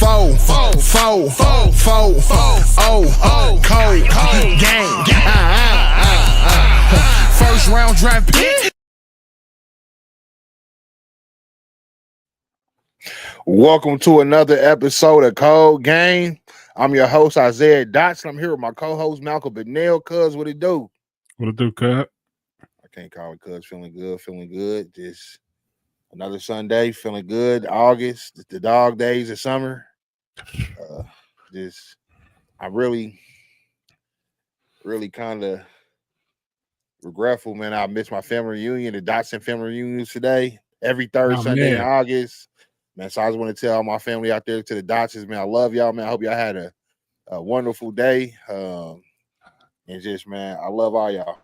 Cold gang. First round draft pick. Welcome to another episode of Cold Game. I'm your host, Isaiah Dotson. I'm here with my co-host, Malcolm Benell. Cuz, what it do? What it do, Cuz? I can't call it Cuz. Feeling good. Just another Sunday, feeling good. August, the dog days of summer. I'm really kind of regretful, man. I missed my family reunion, the Dotson family reunions today. Every third Sunday in August. Man, so I just want to tell all my family out there to the Dotsons, man, I love y'all, man. I hope y'all had a wonderful day. And just, man, I love all y'all.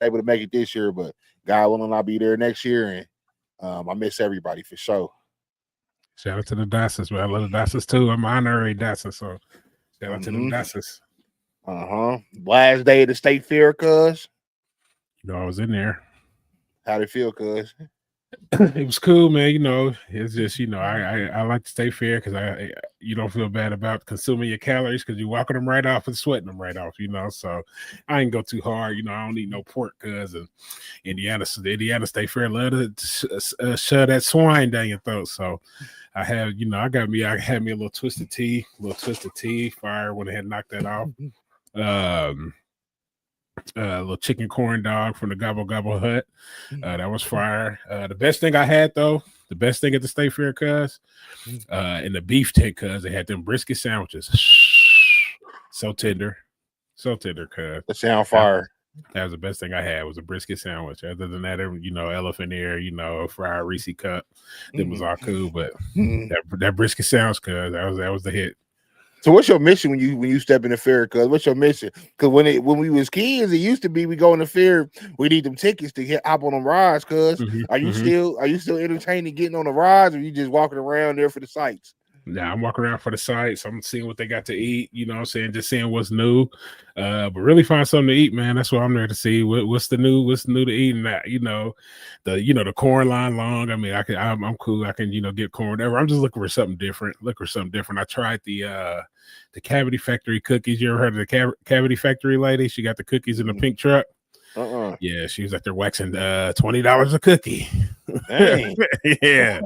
Able to make it this year, but God willing, I'll be there next year. And I miss everybody for sure. Shout out to the Dotsons, man. I love the Dotsons too. I'm honorary Dotson, so shout out to the Dotsons. Last day of the state fair, cuz. You know, I was in there. How'd it feel, cuz? It was cool, man. You know, it's just, you know, I like to stay fair because you don't feel bad about consuming your calories because you're walking them right off and sweating them right off, you know. So I ain't go too hard, you know. I don't eat no pork, cuz. And Indiana State Fair love to shove that swine down your throat. So I have, you know, I had me a little twisted tea, fire when they had knocked that off. A little chicken corn dog from the Gobble Gobble Hut. That was fire. The best thing I had, though, the best thing at the State Fair, cuz, in the beef tent, cuz, they had them brisket sandwiches. So tender, cuz. That sound fire. That was the best thing I had, was a brisket sandwich. Other than that, you know, elephant ear, you know, a fried Reese cup. That was all cool, but that brisket sandwich, cuz, that was the hit. So what's your mission when you step in the fair? Cuz what's your mission? Because when we was kids, it used to be we go in the fair, we need them tickets to hop on them rides. Cuz are you still entertaining getting on the rides, or you just walking around there for the sights? Nah, I'm walking around for the sights. I'm seeing what they got to eat. You know what I'm saying? Just seeing what's new. But really find something to eat, man. That's what I'm there to see. What's new to eat, and that, you know, the corn line long. I mean, I'm cool. I can, you know, get corn, whatever. I'm just looking for something different. I tried the Cavity Factory cookies. You ever heard of the Cavity Factory lady? She got the cookies in the pink truck. Yeah, she was like, they're waxing $20 a cookie. Dang. Yeah.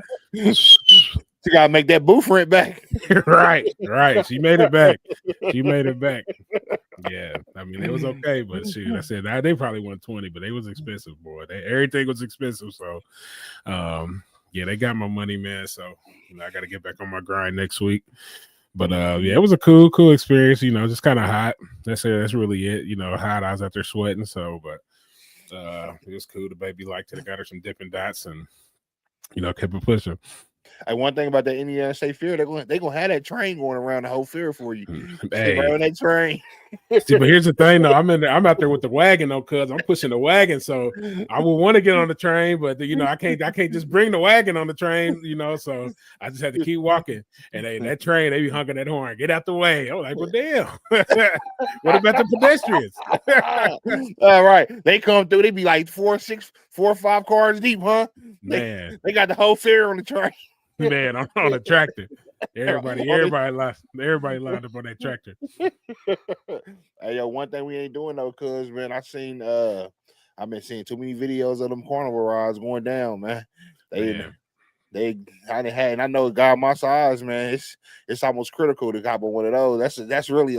You gotta make that booth rent back. Right. She made it back. Yeah, I mean, it was okay, but shoot, I said they probably want 20, but they was expensive, boy. Everything was expensive, so yeah, they got my money, man. So, you know, I got to get back on my grind next week. But yeah, it was a cool experience. You know, just kind of hot. That's really it. You know, hot. I was out there sweating, so but it was cool. The baby liked it. I got her some Dippin' Dots, and you know, kept it pushing. Hey, one thing about the Indiana State Fair, they're gonna have that train going around the whole fair for you. Hey, around that train. See, but here's the thing, though. I'm out there with the wagon, though, cuz I'm pushing the wagon. So I would want to get on the train, but you know, I can't just bring the wagon on the train, you know. So I just had to keep walking. And that train, they be honking that horn, get out the way. I'm like, well, damn. What about the pedestrians? All right, they come through. They be like 4 or 5 cars deep, huh? Man, they got the whole fair on the train. Man, I'm on a tractor. Everybody lined up on that tractor. Hey, yo, one thing we ain't doing though, cuz, man, I've been seeing too many videos of them carnival rides going down, man. And I know a guy my size, man, it's almost critical to hop on one of those. That's really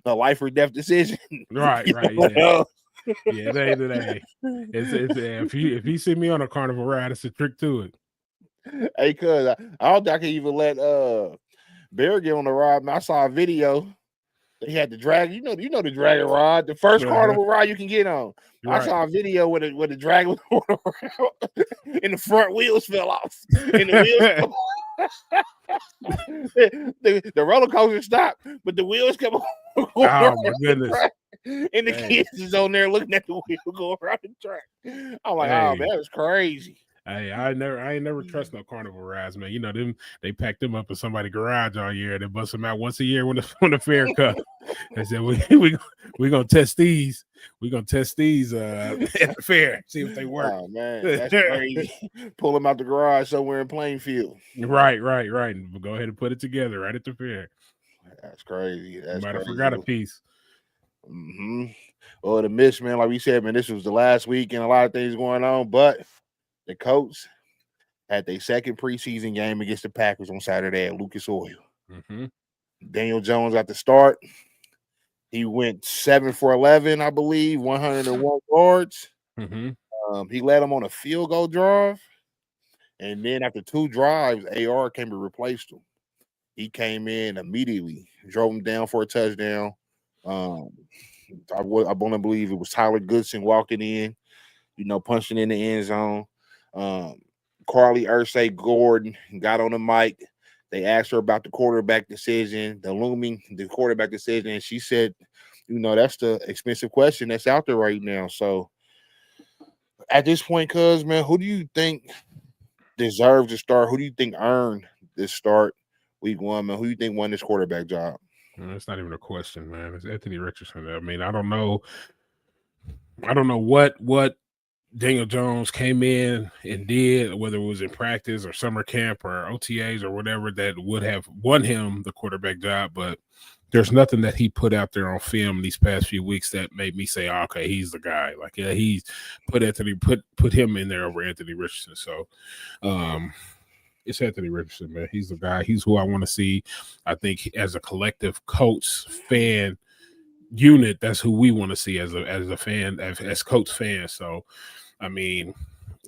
a life or death decision. Right. Yeah. Yeah, at the end of the day, if you see me on a carnival ride, it's a trick to it. Hey, cuz I don't think I can even let Bear get on the ride. Man, I saw a video. They had the dragon, you know the dragon ride, the first carnival ride you can get on. Right. I saw a video where the dragon was going around and the front wheels fell off. And the wheels the roller coaster stopped, but the wheels kept on going oh my goodness. And the kids is on there looking at the wheel go around the track. I'm like, oh man, that was crazy. I ain't never trust no carnival rides, man. You know them. They pack them up in somebody's garage all year. They bust them out once a year when the when the fair comes. They said we gonna test these. We gonna test these at the fair. See if they work. Oh man, that's crazy. Pull them out the garage somewhere in Plainfield. Right. Go ahead and put it together right at the fair. That's crazy. You That's might have crazy. forgot a piece. Mm-hmm. Well, the miss, man, like we said, man, this was the last week and a lot of things going on, but the Colts had their second preseason game against the Packers on Saturday at Lucas Oil. Mm-hmm. Daniel Jones at the start. He went 7 for 11, I believe, 101 yards. Mm-hmm. He led him on a field goal drive. And then after 2 drives, AR came and replaced him. He came in immediately, drove him down for a touchdown. I want to believe it was Tyler Goodson walking in, punching in the end zone. Carly Ursay Gordon got on the mic. They asked her about the quarterback decision, the quarterback decision, and she said, that's the expensive question that's out there right now. So at this point, cuz, man, who do you think deserves to start? Who do you think earned this start week 1, man? Who do you think won this quarterback job? It's not even a question, man. It's Anthony Richardson. I mean, I don't know what Daniel Jones came in and did, whether it was in practice or summer camp or OTAs or whatever, that would have won him the quarterback job. But there's nothing that he put out there on film these past few weeks that made me say, oh, okay, he's the guy. Like, yeah, he's put him in there over Anthony Richardson. So it's Anthony Richardson, man. He's the guy. He's who I want to see. I think as a collective Colts fan unit, that's who we want to see as a fan, as Colts fans. So I mean,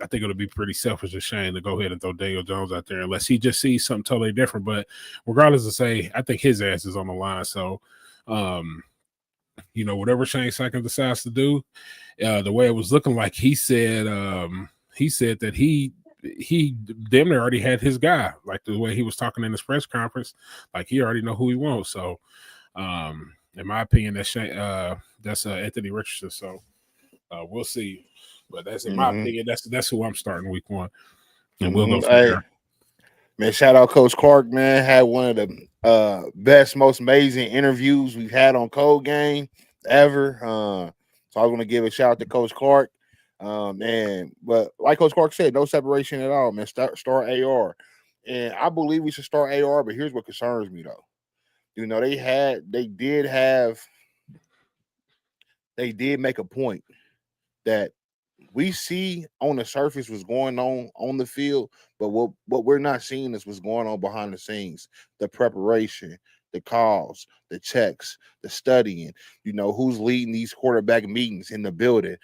I think it'll be pretty selfish and shame to go ahead and throw Daniel Jones out there unless he just sees something totally different. But regardless of say, I think his ass is on the line. So, whatever Shane Steichen decides to do, the way it was looking like, he said that he damn near already had his guy. Like the way he was talking in his press conference, like he already know who he wants. So, in my opinion, that's Anthony Richardson. So, we'll see. But that's in my opinion. That's who I'm starting week 1, and we'll go from there. Man, shout out Coach Clark. Man, had one of the best, most amazing interviews we've had on Code Game ever. So I was going to give a shout out to Coach Clark. But like Coach Clark said, no separation at all. Man, start AR, and I believe we should start AR. But here's what concerns me though. They did make a point that we see on the surface what's going on the field, but what we're not seeing is what's going on behind the scenes, the preparation, the calls, the checks, the studying, who's leading these quarterback meetings in the building,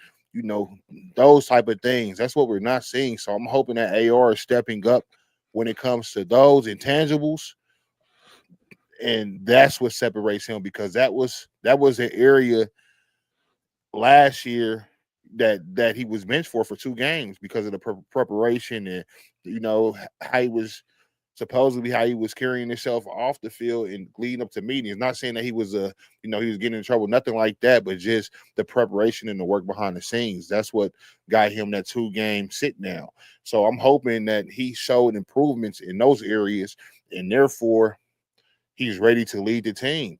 those type of things. That's what we're not seeing. So I'm hoping that AR is stepping up when it comes to those intangibles. And that's what separates him, because that was an area last year that he was benched for 2 games because of the preparation and how he was carrying himself off the field and leading up to meetings. Not saying that he was he was getting in trouble, nothing like that, but just the preparation and the work behind the scenes. That's what got him that 2-game sit down. So I'm hoping that he showed improvements in those areas, and therefore he's ready to lead the team.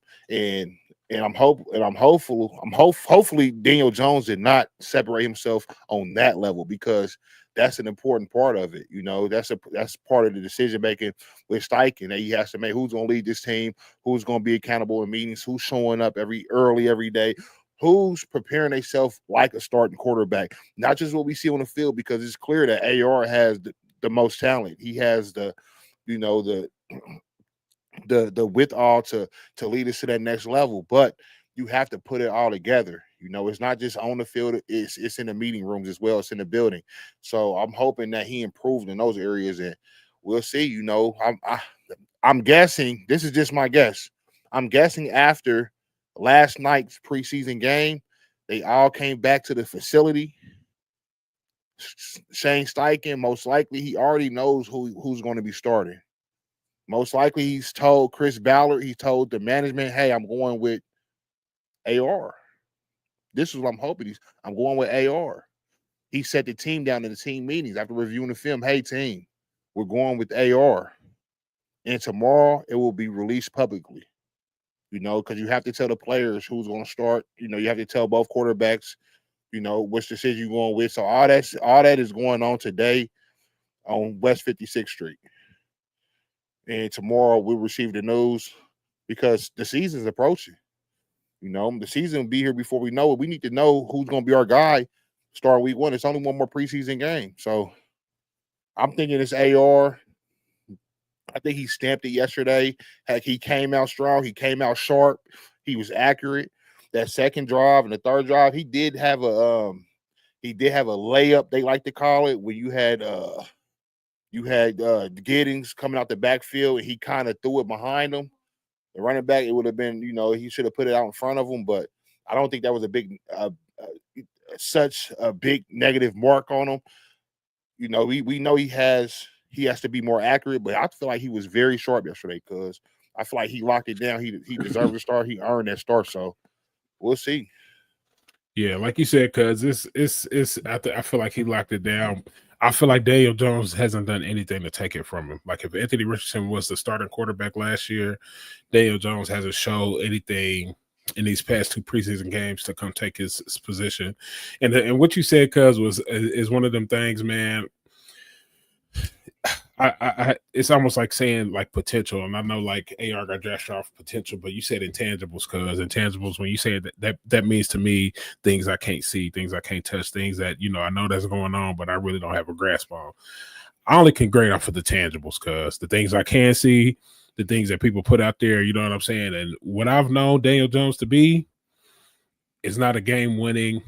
Hopefully Daniel Jones did not separate himself on that level, because that's an important part of it. That's part of the decision making with Steichen, that he has to make who's going to lead this team, who's going to be accountable in meetings, who's showing up every day, who's preparing themselves like a starting quarterback, not just what we see on the field, because it's clear that AR has the most talent. He has the with all to lead us to that next level, but you have to put it all together. It's not just on the field, it's in the meeting rooms as well, it's in the building. So I'm hoping that he improved in those areas, and we'll see. I'm guessing, this is just my guess, I'm guessing after last night's preseason game, they all came back to the facility. Shane Steichen, most likely he already knows who's going to be starting. Most likely he's told Chris Ballard, he told the management, hey, I'm going with AR. This is what I'm hoping. I'm going with AR. he set the team down in the team meetings after reviewing the film. Hey, team, we're going with AR. And tomorrow it will be released publicly, because you have to tell the players who's going to start. You have to tell both quarterbacks, which decision you're going with. So all that is going on today on West 56th Street. And tomorrow we'll receive the news because the season's approaching. The season will be here before we know it. We need to know who's going to be our guy starting week 1. It's only one more preseason game. So I'm thinking it's AR. I think he stamped it yesterday. Heck, he came out strong. He came out sharp. He was accurate. That second drive and the third drive, he did have a layup, they like to call it, where you had Giddings coming out the backfield and he kind of threw it behind him. The running back, it would have been, he should have put it out in front of him, but I don't think that was such a big negative mark on him. We know he has to be more accurate, but I feel like he was very sharp yesterday because I feel like he locked it down. He deserved a start. He earned that start. So we'll see. Yeah, like you said, cuz it's I feel like he locked it down. I feel like Daniel Jones hasn't done anything to take it from him. Like if Anthony Richardson was the starting quarterback last year, Daniel Jones hasn't shown anything in these past 2 preseason games to come take his position. And what you said, cuz, is one of them things, man. I it's almost like saying like potential, and I know like AR got drafted off potential, but you said intangibles, cuz intangibles, when you say that means to me things I can't see, things I can't touch, things that I know that's going on, but I really don't have a grasp on. I only can grade off of the tangibles, cuz the things I can see, the things that people put out there, you know what I'm saying? And what I've known Daniel Jones to be is not a game winning,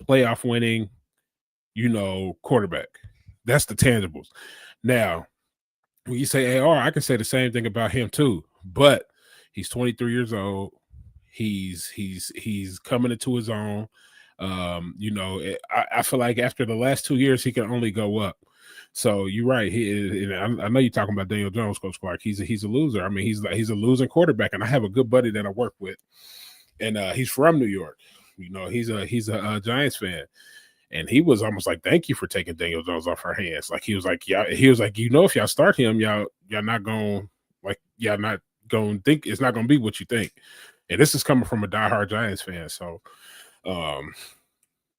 playoff winning, quarterback. That's the tangibles. Now, when you say AR, I can say the same thing about him too. But he's 23 years old. He's coming into his own. I feel like after the last 2 years, he can only go up. So you're right. I know you're talking about Daniel Jones, Coach Clark. He's a loser. I mean, he's a losing quarterback, and I have a good buddy that I work with, and he's from New York. He's a Giants fan. And he was almost like, "Thank you for taking Daniel Jones off our hands." Like he was like, "Yeah." He was like, if y'all start him, y'all not gonna think it's not gonna be what you think. And this is coming from a diehard Giants fan. So,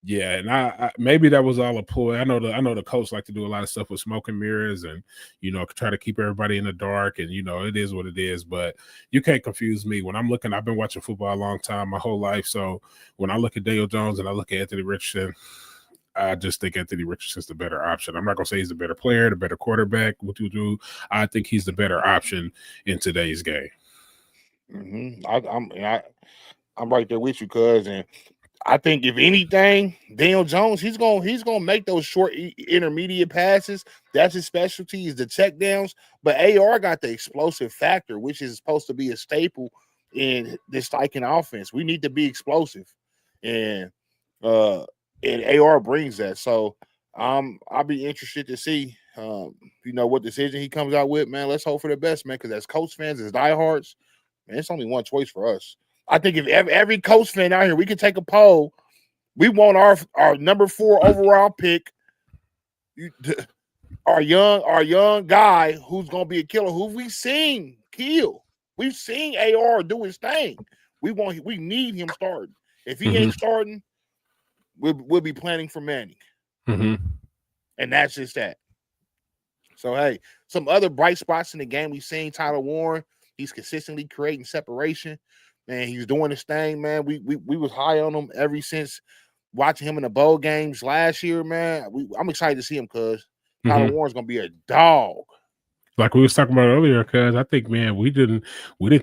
yeah. And I maybe that was all a ploy. I know the Colts like to do a lot of stuff with smoke and mirrors, and try to keep everybody in the dark. And it is what it is. But you can't confuse me when I'm looking. I've been watching football a long time, my whole life. So when I look at Daniel Jones and I look at Anthony Richardson, I just think Anthony Richardson's the better option. I'm not going to say he's the better player, the better quarterback. I think he's the better option in today's game. I'm right there with you, cuz, and I think if anything, Daniel Jones, he's gonna make those short intermediate passes. That's his specialty, is the check downs. But AR got the explosive factor, which is supposed to be a staple in this Tycoon offense. We need to be explosive, and AR brings that. So I'll be interested to see what decision he comes out with, man. Let's hope for the best, man, because as Colts fans, as diehards, man, it's only one choice for us. I think if every Colts fan out here, we could take a poll. We want our number 4 overall pick, our young guy who's gonna be a killer, who we've seen kill. We've seen AR do his thing. We need him starting. If he ain't starting, we'll be planning for Manning. And that's just that. So, hey, some other bright spots in the game we've seen. Tyler Warren, he's consistently creating separation. Man, he's doing his thing, man. We was high on him ever since watching him in the bowl games last year, man. I'm excited to see him because Tyler Warren's going to be a dog. Like we was talking about earlier, because I think, man, we didn't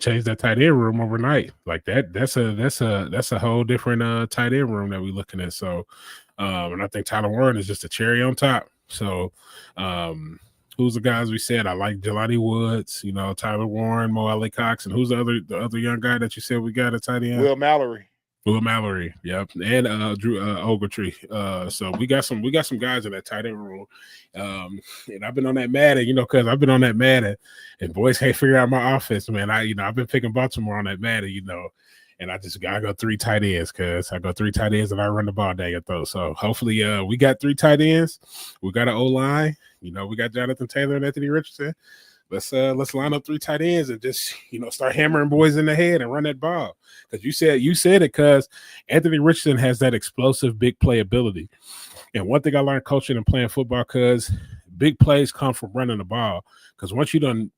change that tight end room overnight. Like that's a whole different tight end room that we're looking at. So, and I think Tyler Warren is just a cherry on top. So, who's the guys we said? I like Jelani Woods, Tyler Warren, Mo Alley Cox, and who's the other young guy that you said we got at tight end? Will Mallory, yep, and Drew Ogletree. So we got some guys in that tight end room, and I've been on that Madden, because I've been on that Madden, and boys can't figure out my offense, man. I've been picking Baltimore on that Madden, and I go 3 tight ends, cuz I go 3 tight ends and I run the ball down your throat. So hopefully we got 3 tight ends. We got an O-line. You know, we got Jonathan Taylor and Anthony Richardson. Let's line up 3 tight ends and just, you know, start hammering boys in the head and run that ball. Because you said it, because Anthony Richardson has that explosive big play ability. And one thing I learned coaching and playing football, because big plays come from running the ball. Because once you done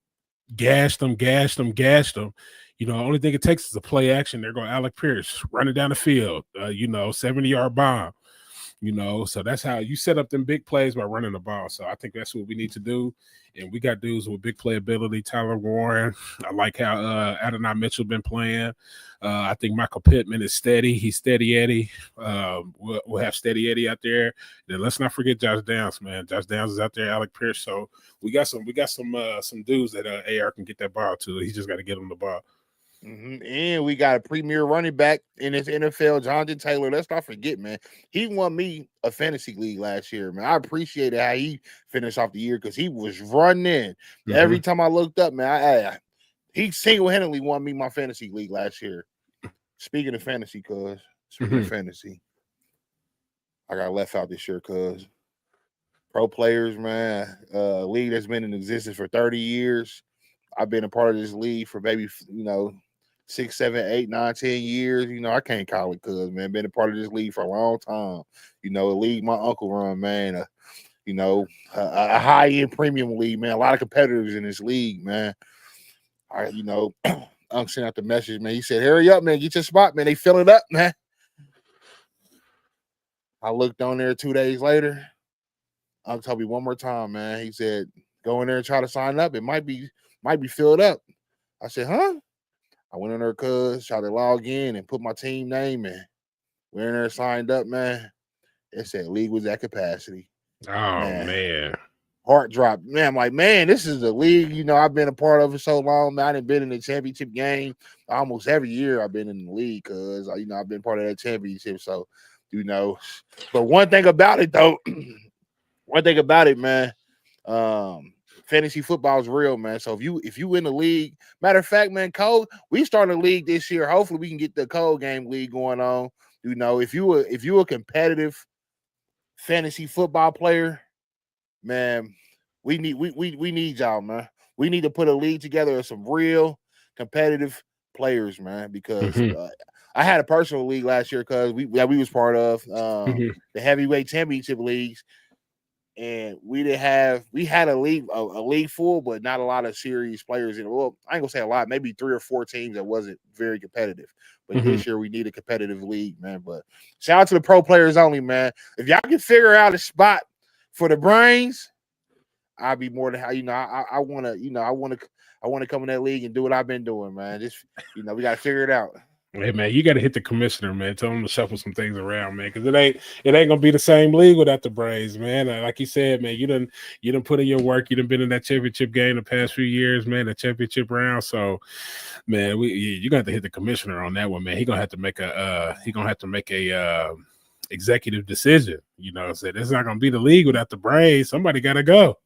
gashed them, you know, the only thing it takes is a play action. They're going Alec Pierce running down the field, 70-yard bomb. You know, so that's how you set up them big plays, by running the ball. So I think that's what we need to do. And we got dudes with big playability. Tyler Warren. I like how Adonai Mitchell been playing. I think Michael Pittman is steady. He's steady Eddie. We'll have steady Eddie out there. Then let's not forget Josh Downs, man. Josh Downs is out there. Alec Pierce. So we got some dudes that AR can get that ball to. He just got to get him the ball. Mm-hmm. And we got a premier running back in this NFL, Jonathan Taylor. Let's not forget, man. He won me a fantasy league last year, man. I appreciated how he finished off the year, because he was running. Mm-hmm. Every time I looked up, man, he single-handedly won me my fantasy league last year. Speaking of fantasy, fantasy, I got left out this year, cuz pro players, man, league that's been in existence for 30 years. I've been a part of this league for maybe, 6, 7, 8, 9, 10 years. You know, I can't call it, cuz, man. Been a part of this league for a long time. You know, a league my uncle run, man. A high-end premium league, man. A lot of competitors in this league, man. Unc sent out the message, man. He said, hurry up, man. Get your spot, man. They fill it up, man. I looked on there 2 days later. Unc told me one more time, man. He said, go in there and try to sign up. It might be filled up. I said, huh? I went in there, cuz, tried to log in and put my team name in. Went in there, signed up, man. It said league was at capacity. Oh, man. Heart drop. Man, I'm like, man, this is the league, I've been a part of it so long, man. I done been in the championship game almost every year. I've been in the league, cuz, I've been part of that championship. So, but one thing about it, though, man, fantasy football is real, man. So if you win the league, matter of fact, man, Cole, we started a league this year. Hopefully we can get the Code Game League going on. If you a competitive fantasy football player, man, we need y'all, man. We need to put a league together of some real competitive players, man, because I had a personal league last year, because we was part of the heavyweight championship leagues. And we had a league full, but not a lot of serious players in it. Well, I ain't gonna say a lot, maybe 3 or 4 teams that wasn't very competitive. But this year we need a competitive league, man. But shout out to the pro players only, man. If y'all can figure out a spot for the brains, I'll be more than I wanna come in that league and do what I've been doing, man. Just we gotta figure it out. Hey, man, you got to hit the commissioner, man. Tell him to shuffle some things around, man, because it ain't gonna be the same league without the brains, man. Like you said, man, you done put in your work. You done been in that championship game the past few years, man. The championship round. So, man, you got to hit the commissioner on that one, man. He gonna have to make a executive decision. Said it's not gonna be the league without the brains. Somebody got to go,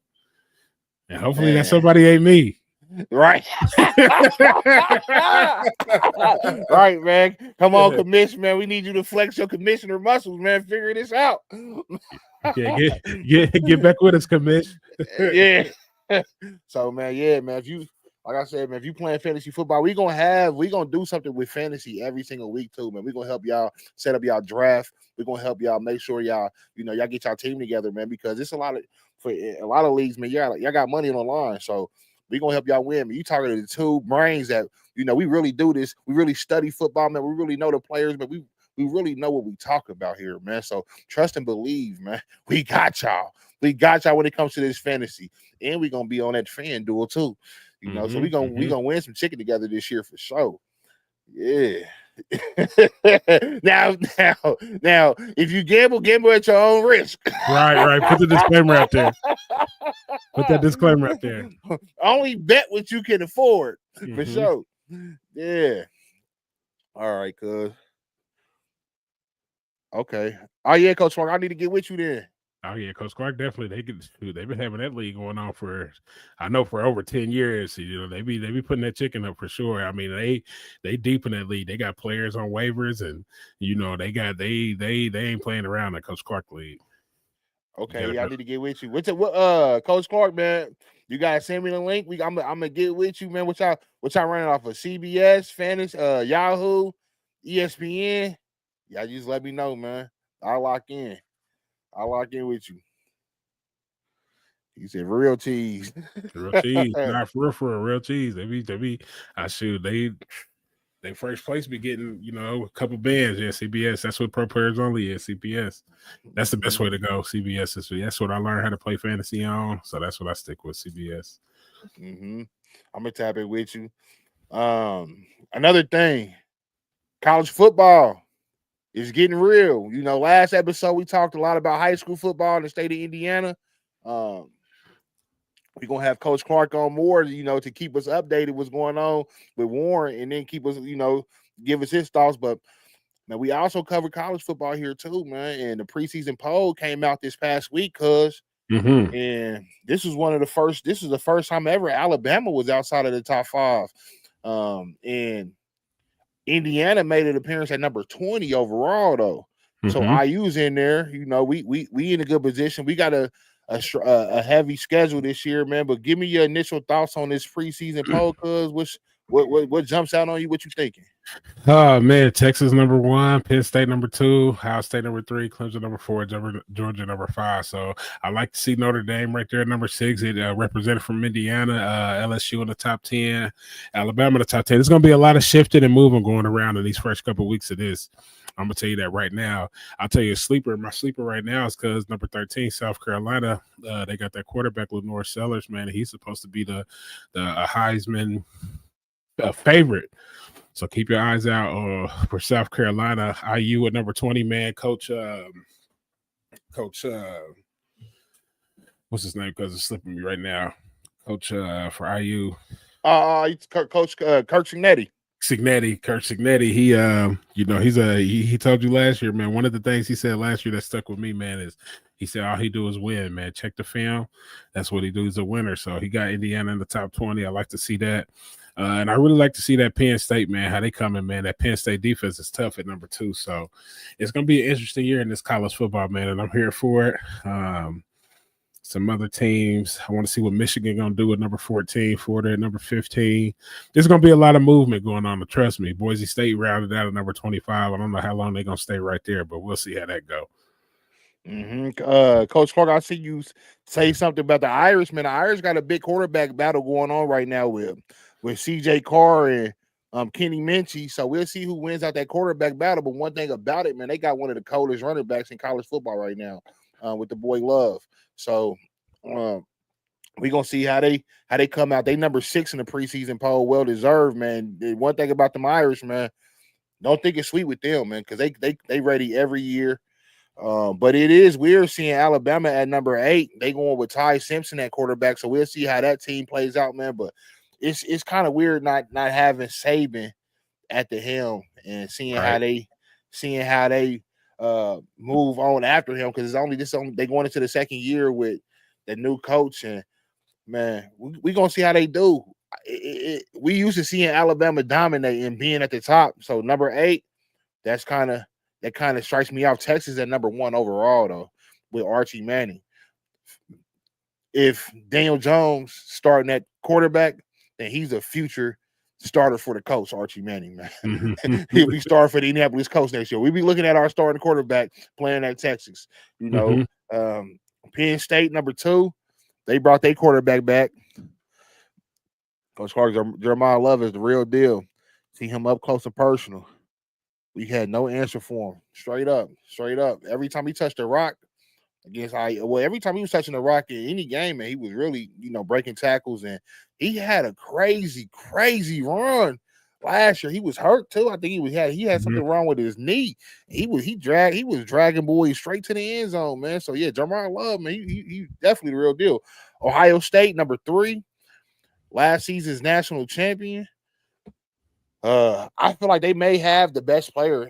and hopefully that somebody ain't me. Right. Right, man. Come on, commissioner, man. We need you to flex your commissioner muscles, man. Figure this out. Get back with us, commish. Yeah. So, man, if you, like I said, man, if you playing fantasy football, we gonna do something with fantasy every single week too, man. We're gonna help y'all set up y'all draft. We're gonna help y'all make sure y'all get y'all team together, man, because it's for a lot of leagues, man. Y'all got money on the line, so we're going to help y'all win. You talking to the two brains that, we really do this. We really study football, man. We really know the players, but we really know what we talk about here, man. So trust and believe, man. We got y'all. We got y'all when it comes to this fantasy. And we're going to be on that fan duel too. So we're going to win some chicken together this year for sure. Yeah. now, if you gamble at your own risk. Right. Put the disclaimer out there. Put that disclaimer out there. Only bet what you can afford, for sure. Yeah. All right, cuz. Okay. Oh, yeah, Coach Mark, I need to get with you then. Oh yeah, Coach Clark definitely. They've been having that league going on for, I know, for over 10 years. You know, they be putting that chicken up for sure. I mean, they deep in that league. They got players on waivers, and you know they ain't playing around that Coach Clark league. Okay, yeah, I need to get with you. What's it? What Coach Clark, man? You gotta send me the link. I'm gonna get with you, man. What y'all running off of CBS, Fantasy, Yahoo, ESPN? Y'all just let me know, man. I'll lock in with you. He said real cheese. Real cheese. Not for real cheese. They be I shoot, they first place be getting, you know, a couple bands. Yeah, CBS. That's what Pro Players Only is. CBS. That's the best way to go. CBS is that's what I learned how to play fantasy on. So that's what I stick with. CBS. I'm gonna tap it with you. Another thing, college football is getting real. You know, last episode we talked a lot about high school football in the state of Indiana. We're gonna have Coach Clark on more, you know, to keep us updated what's going on with Warren, and then keep us, you know, give us his thoughts. But now we also cover college football here too, man. And the preseason poll came out this past week, and this is the first time ever Alabama was outside of the top 5. And Indiana made an appearance at number 20 overall, though. So IU's in there. You know, we in a good position. We got a heavy schedule this year, man. But give me your initial thoughts on this preseason poll, cuz what jumps out on you? What you thinking? Oh man, Texas number 1, Penn State number 2, Ohio State number 3, Clemson number 4, Georgia number 5. So I like to see Notre Dame right there at number 6. It represented from Indiana, LSU in the top 10, Alabama in the top 10. There's going to be a lot of shifting and moving going around in these first couple of weeks of this. I'm gonna tell you that right now. I'll tell you a sleeper. My sleeper right now is because number 13, South Carolina. They got that quarterback Lenore Sellers, man. He's supposed to be the Heisman favorite. So keep your eyes out for South Carolina. IU at number 20, man. Coach, what's his name? Because it's slipping me right now. Coach for IU. Coach Kirk Cignetti. Kurt Cignetti. He, you know, he told you last year, man. One of the things he said last year that stuck with me, man, is he said all he do is win, man. Check the film. That's what he do. He's a winner. So he got Indiana in the top 20. I like to see that. And I really like to see that Penn State, man, how they coming, man. That Penn State defense is tough at number 2. So it's going to be an interesting year in this college football, man, and I'm here for it. Some other teams, I want to see what Michigan going to do at number 14, Florida at number 15. There's going to be a lot of movement going on, but trust me. Boise State rounded out at number 25. I don't know how long they're going to stay right there, but we'll see how that go. Coach Clark, I see you say something about the Irish, man. The Irish got a big quarterback battle going on right now with CJ Carr and Kenny Minchie. So we'll see who wins out that quarterback battle. But one thing about it, man, they got one of the coldest running backs in college football right now with the boy Love. So we're gonna see how they come out. They number 6 in the preseason poll, well deserved, man. The one thing about them Irish, man, don't think it's sweet with them, man, because they ready every year. But it is weird seeing Alabama at number 8. They going with Ty Simpson at quarterback, so we'll see how that team plays out, man. But it's kind of weird not having Saban at the helm and seeing how they move on after him, because they going into the second year with the new coach, and man, we gonna see how they do. We used to seeing Alabama dominate and being at the top. So number 8, that kind of strikes me off. Texas at number 1 overall though, with Archie Manning. If Daniel Jones starting at quarterback, then he's a future starter for the Colts, Archie Manning, man. He'll be starting for the Indianapolis Colts next year. We'll be looking at our starting quarterback playing at Texas. You know, Penn State, number 2, they brought their quarterback back. Coach Clark, Jeremiah Love is the real deal. See him up close and personal. We had no answer for him. Straight up. Every time he touched the rock every time he was touching the rock in any game, man, he was really, breaking tackles, and he had a crazy, crazy run last year. He was hurt too. I think he had something wrong with his knee. He was dragging boys straight to the end zone, man. So yeah, Jeremiah Love, man, he definitely the real deal. Ohio State, number 3, last season's national champion. I feel like they may have the best player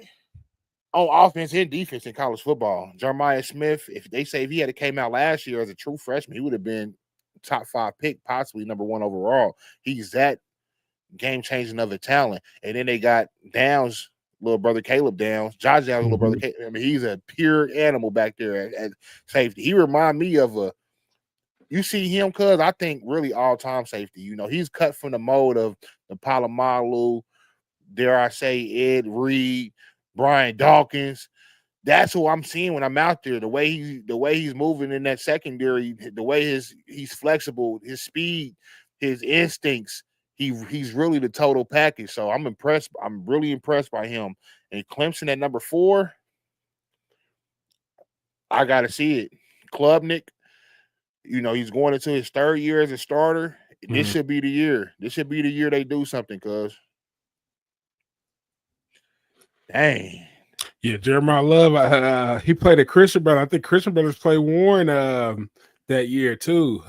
on offense and defense in college football. Jeremiah Smith, if he had came out last year as a true freshman, he would have been top 5 pick, possibly number 1 overall. He's that game-changing of a talent. And then they got Downs, little brother Caleb Downs, Josh Downs' little brother. I mean, he's a pure animal back there at safety. He remind me of you see him, cuz I think really all-time safety. You know, he's cut from the mold of the Palomalu, dare I say, Ed Reed, Brian Dawkins. That's who I'm seeing when I'm out there. The way he's moving in that secondary, the way he's flexible, his speed, his instincts. He's really the total package. So I'm impressed. I'm really impressed by him. And Clemson at number 4, I gotta see it. Klubnik, you know, he's going into his 3rd year as a starter. This should be the year. This should be the year they do something, cuz. Dang. Yeah, Jeremiah Love, he played at Christian Brothers. I think Christian Brothers played Warren that year too,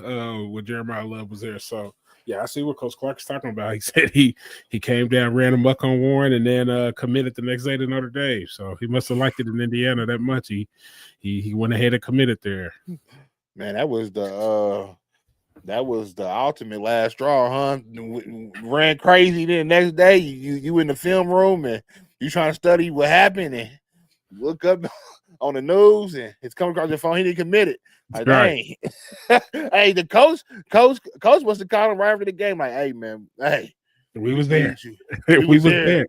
when Jeremiah Love was there. So yeah, I see what Coach Clark is talking about. He said he came down, ran him up on Warren, and then committed the next day to Notre Dame. So he must have liked it in Indiana that much. He went ahead and committed there. Man, that was the ultimate last straw, huh? Ran crazy. Then the next day, you in the film room and you trying to study what happened and look up on the news and it's coming across your phone. He didn't commit it. Like, right. Dang. Hey, the coach must have called him right after the game. Like, hey, man, hey, we was there. We was there.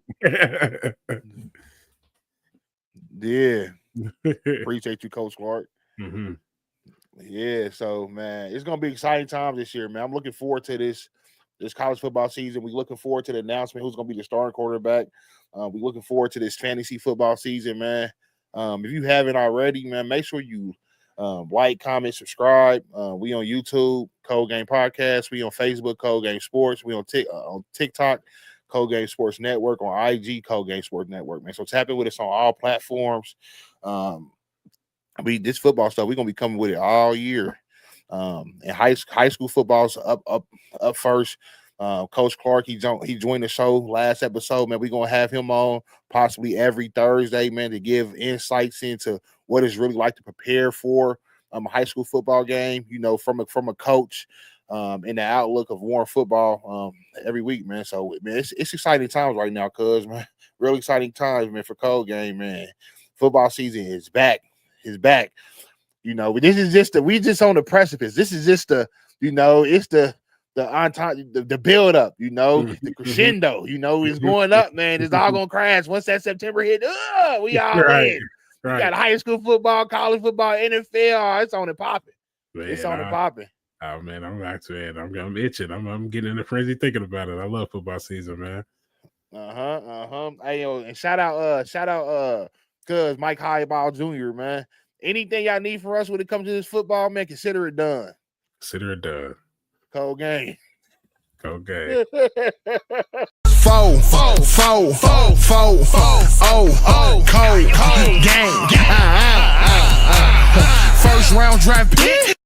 Yeah. Appreciate you, Coach Clark. Mm-hmm. Yeah, so man, it's gonna be exciting times this year, man. I'm looking forward to this college football season. We're looking forward to the announcement who's gonna be the starting quarterback. We're looking forward to this fantasy football season, man. If you haven't already, man, make sure you like, comment, subscribe. We on YouTube, Cold Game Podcast. We on Facebook, Cold Game Sports. We on TikTok, Cold Game Sports Network. On IG, Cold Game Sports Network, man. So tap in with us on all platforms. This football stuff, we're gonna be coming with it all year. And high school football's up first. Coach Clark, he joined the show last episode, man. We're gonna have him on possibly every Thursday, man, to give insights into what it's really like to prepare for a high school football game, you know, from a coach, in the outlook of Warren football every week, man. So man, it's exciting times right now, cuz, man. Real exciting times, man, for Cold Game, man. Football season is back. You know, this is just we just on the precipice. This is just it's the build up, you know, the crescendo, you know, it's going up, man. It's all gonna crash once that September hit. We all in. We got high school football, college football, NFL. It's on and popping. It's on and popping. Oh man, I'm itching. I'm getting in a frenzy thinking about it. I love football season, man. Hey, and shout out cuz Mike Highball Jr., man. Anything y'all need for us when it comes to this football, man, consider it done. Consider it done. Cold game. Cold game. Four, cold game. First round draft pick.